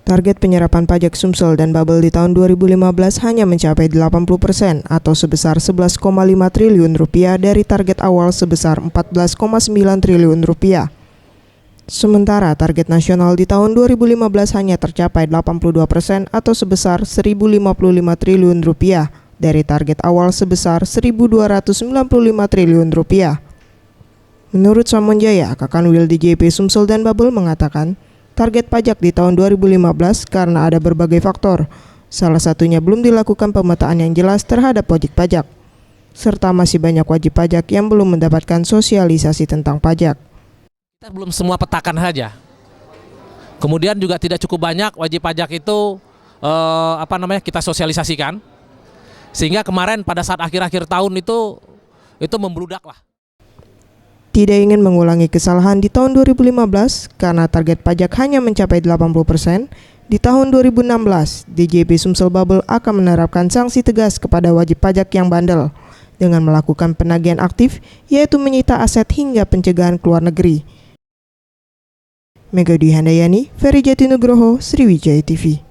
Target penyerapan pajak Sumsel dan Babel di tahun 2015 hanya mencapai 80% atau sebesar 11,5 triliun rupiah dari target awal sebesar 14,9 triliun rupiah. Sementara target nasional di tahun 2015 hanya tercapai 82% atau sebesar 1.055 triliun rupiah dari target awal sebesar 1.295 triliun rupiah. Menurut Samonjaya, Kakanwil DJP Sumsel dan Babel mengatakan, target pajak di tahun 2015 karena ada berbagai faktor, salah satunya belum dilakukan pemetaan yang jelas terhadap wajib pajak, serta masih banyak wajib pajak yang belum mendapatkan sosialisasi tentang pajak. Kita belum semua petakan saja. Kemudian juga tidak cukup banyak wajib pajak itu kita sosialisasikan, sehingga kemarin pada saat akhir-akhir tahun itu membludak lah. Tidak ingin mengulangi kesalahan di tahun 2015 karena target pajak hanya mencapai 80%, di tahun 2016 DJP Sumsel Babel akan menerapkan sanksi tegas kepada wajib pajak yang bandel dengan melakukan penagihan aktif, yaitu menyita aset hingga pencegahan ke luar negeri. Mega Dwi Handayani, Ferry Jatinugroho, Sriwijaya TV.